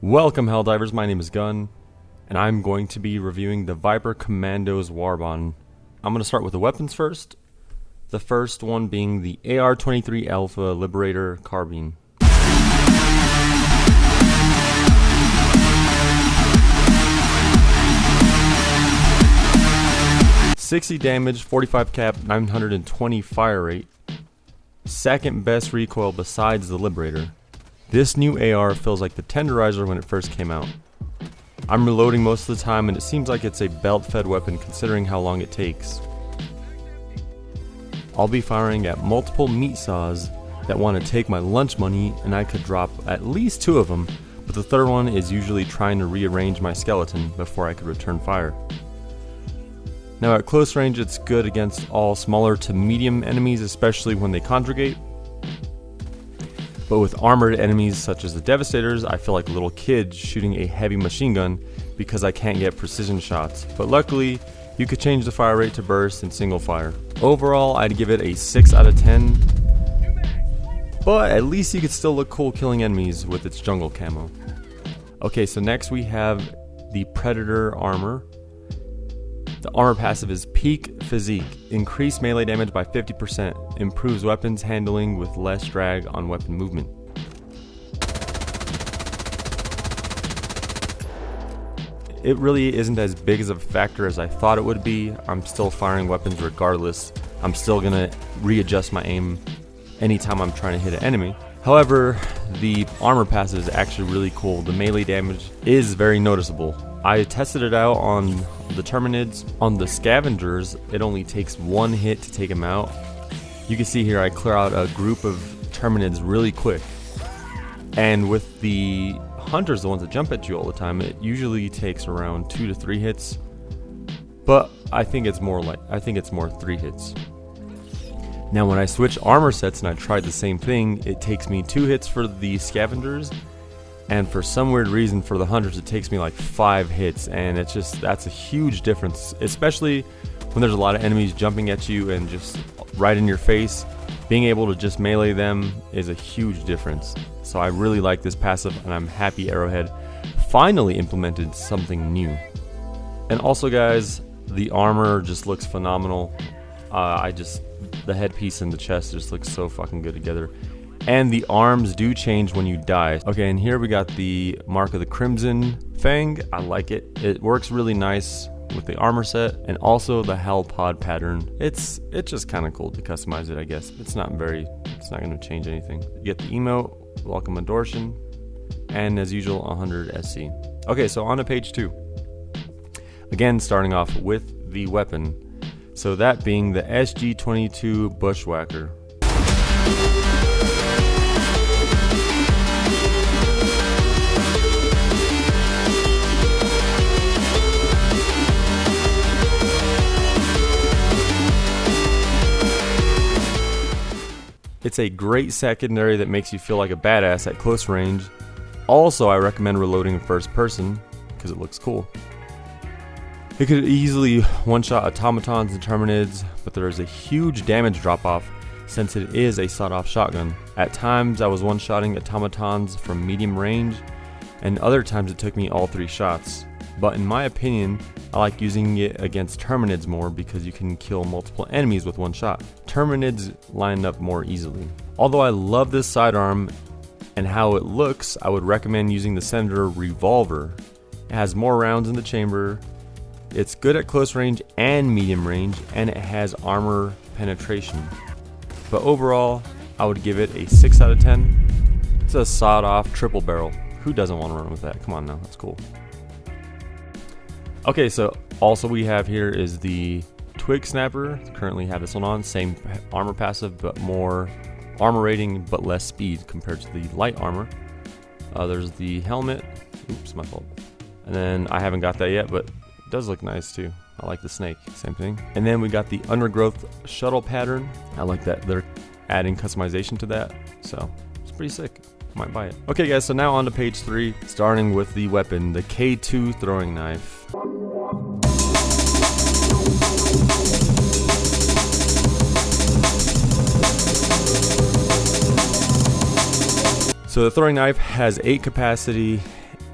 Welcome Helldivers, my name is Gun, and I'm going to be reviewing the Viper Commando's Warbond. I'm going to start with the weapons first, the first one being the AR-23 Alpha Liberator Carbine. $60 damage, 45 cap, 920 fire rate, second best recoil besides the Liberator. This new AR feels like the Tenderizer when it first came out. I'm reloading most of the time and it seems like it's a belt-fed weapon considering how long it takes. I'll be firing at multiple meat saws that want to take my lunch money, and I could drop at least 2 of them, but the third one is usually trying to rearrange my skeleton before I could return fire. Now at close range it's good against all smaller to medium enemies, especially when they conjugate. But with armored enemies such as the Devastators, I feel like a little kid shooting a heavy machine gun because I can't get precision shots. But luckily, you could change the fire rate to burst and single fire. Overall, I'd give it a 6 out of 10. But at least you could still look cool killing enemies with its jungle camo. Okay, so next we have the Predator armor. The armor passive is Peak Physique. Increase melee damage by 50%. Improves weapons handling with less drag on weapon movement. It really isn't as big as a factor as I thought it would be. I'm still firing weapons regardless. I'm still gonna readjust my aim anytime I'm trying to hit an enemy. However, the armor passive is actually really cool. The melee damage is very noticeable. I tested it out on the Terminids. On the Scavengers, it only takes 1 hit to take them out. You can see here I clear out a group of Terminids really quick. And with the Hunters, the ones that jump at you all the time, it usually takes around 2 to 3 hits. But I think it's more 3 hits. Now when I switch armor sets and I tried the same thing, it takes me 2 hits for the Scavengers, and for some weird reason for the Hunters it takes me like 5 hits, and that's a huge difference, especially when there's a lot of enemies jumping at you and just right in your face. Being able to just melee them is a huge difference. So I really like this passive, and I'm happy Arrowhead finally implemented something new. And also guys, the armor just looks phenomenal. The headpiece and the chest just looks so fucking good together. And the arms do change when you die. Okay, and here we got the Mark of the Crimson Fang. I like it. It works really nice with the armor set, and also the Hell Pod pattern. It's just kind of cool to customize it, I guess. It's not going to change anything. You get the emote, Welcome Adoration, and as usual 100 SC. Okay, so on to page 2. Again, starting off with the weapon. So that being the SG-22 Bushwhacker. It's a great secondary that makes you feel like a badass at close range. Also, I recommend reloading in first person because it looks cool. It could easily one-shot automatons and terminids, but there is a huge damage drop-off since it is a sawed-off shotgun. At times I was one-shotting automatons from medium range, and other times it took me all 3 shots. But in my opinion, I like using it against terminids more because you can kill multiple enemies with 1 shot. Terminids line up more easily. Although I love this sidearm and how it looks, I would recommend using the Senator Revolver. It has more rounds in the chamber. It's good at close range and medium range, and it has armor penetration. But overall, I would give it a 6 out of 10. It's a sawed-off triple barrel. Who doesn't want to run with that? Come on now, that's cool. Okay, so also we have here is the Twig Snapper. Currently have this one on. Same armor passive, but more armor rating, but less speed compared to the light armor. There's the helmet. Oops, my fault. And then I haven't got that yet, but it does look nice too. I like the snake, same thing. And then we got the Undergrowth shuttle pattern. I like that they're adding customization to that, so it's pretty sick. Might buy it. Okay guys, so now on to page 3, starting with the weapon, the K2 throwing knife. So the throwing knife has 8 capacity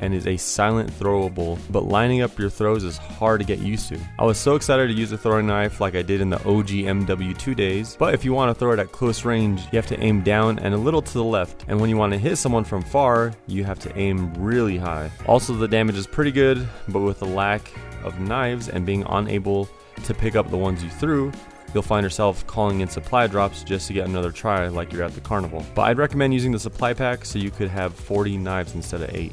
and is a silent throwable, but lining up your throws is hard to get used to. I was so excited to use a throwing knife like I did in the OG MW2 days, but if you want to throw it at close range, you have to aim down and a little to the left, and when you want to hit someone from far, you have to aim really high. Also, the damage is pretty good, but with the lack of knives and being unable to pick up the ones you threw, you'll find yourself calling in supply drops just to get another try like you're at the carnival. But I'd recommend using the supply pack so you could have 40 knives instead of 8.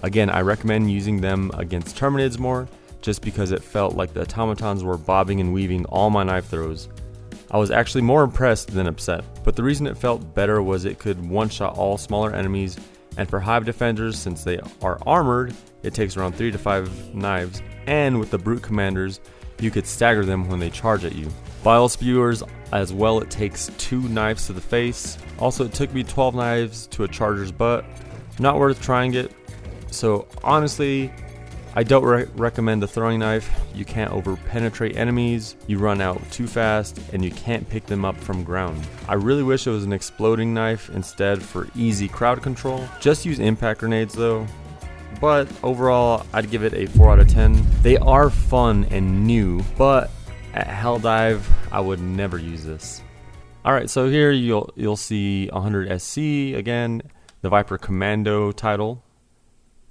Again, I recommend using them against Terminids more, just because it felt like the automatons were bobbing and weaving all my knife throws. I was actually more impressed than upset, but the reason it felt better was it could one-shot all smaller enemies, and for hive defenders, since they are armored, it takes around 3 to 5 knives, and with the brute commanders, you could stagger them when they charge at you. Bile spewers as well, it takes 2 knives to the face. Also, it took me 12 knives to a charger's butt. Not worth trying it. So honestly, I don't recommend the throwing knife. You can't over penetrate enemies, you run out too fast, and you can't pick them up from ground. I really wish it was an exploding knife instead for easy crowd control. Just use impact grenades though. But overall, I'd give it a 4 out of 10. They are fun and new, but at Helldive, I would never use this. Alright, so here you'll see 100 SC again, the Viper Commando title,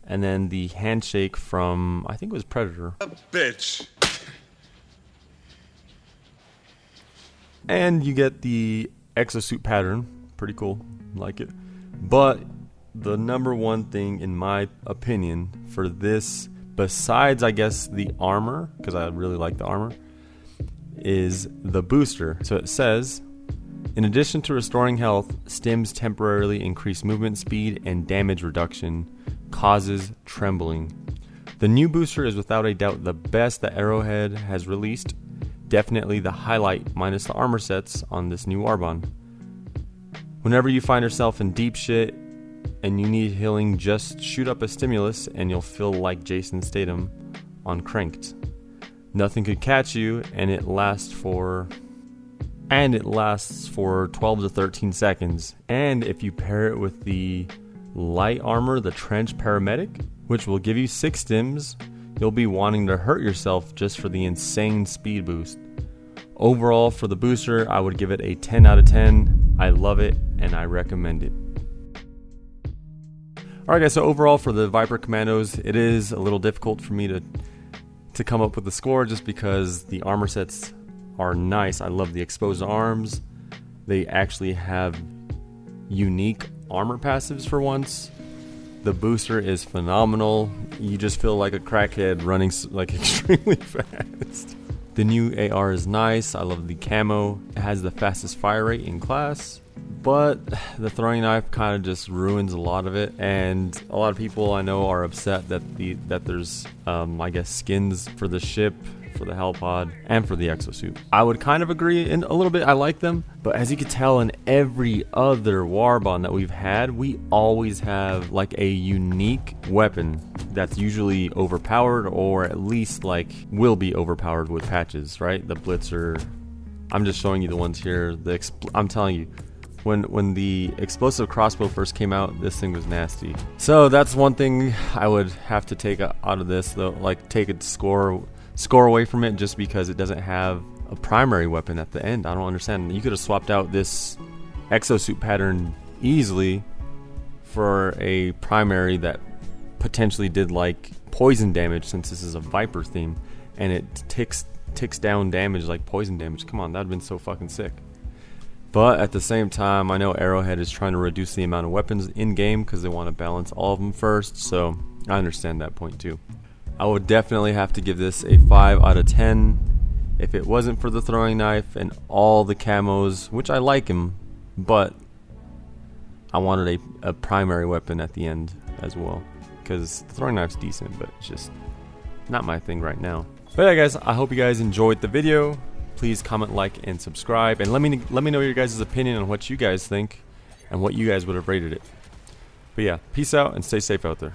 and then the handshake from, I think it was Predator. A bitch. And you get the exosuit pattern, pretty cool, like it. But the number one thing, in my opinion, for this, besides I guess the armor, because I really like the armor, is the booster. So it says, in addition to restoring health, stims temporarily increase movement speed and damage reduction, causes trembling. The new booster is without a doubt the best that Arrowhead has released. Definitely the highlight minus the armor sets on this new Warbond. Whenever you find yourself in deep shit and you need healing, just shoot up a stimulus and you'll feel like Jason Statham on Cranked. Nothing could catch you, and it lasts for 12 to 13 seconds. And if you pair it with the light armor, the Trench Paramedic, which will give you 6 stims, you'll be wanting to hurt yourself just for the insane speed boost. Overall, for the booster, I would give it a 10 out of 10. I love it and I recommend it. Alright guys, so overall for the Viper Commandos, it is a little difficult for me to come up with a score just because the armor sets are nice. I love the exposed arms. They actually have unique armor passives for once. The booster is phenomenal. You just feel like a crackhead running like extremely fast. The new AR is nice. I love the camo. It has the fastest fire rate in class. But the throwing knife kind of just ruins a lot of it, and a lot of people I know are upset that there's I guess skins for the ship, for the Hellpod, and for the exosuit. I would kind of agree in a little bit. I like them, but as you can tell in every other Warbond that we've had, we always have like a unique weapon that's usually overpowered, or at least like will be overpowered with patches, right? The Blitzer. I'm just showing you the ones here. I'm telling you. When the explosive crossbow first came out, this thing was nasty. So that's one thing I would have to take out of this, though, like take a score away from it, just because it doesn't have a primary weapon at the end. I don't understand. You could have swapped out this exosuit pattern easily for a primary that potentially did like poison damage, since this is a Viper theme and it ticks down damage like poison damage. Come on, that'd have been so fucking sick. But at the same time, I know Arrowhead is trying to reduce the amount of weapons in-game because they want to balance all of them first, so I understand that point too. I would definitely have to give this a 5 out of 10 if it wasn't for the throwing knife and all the camos, which I like them, but I wanted a primary weapon at the end as well, because the throwing knife's decent, but it's just not my thing right now. But yeah guys, I hope you guys enjoyed the video. Please comment, like, and subscribe, and let me know your guys' opinion on what you guys think and what you guys would have rated it. But yeah, peace out and stay safe out there.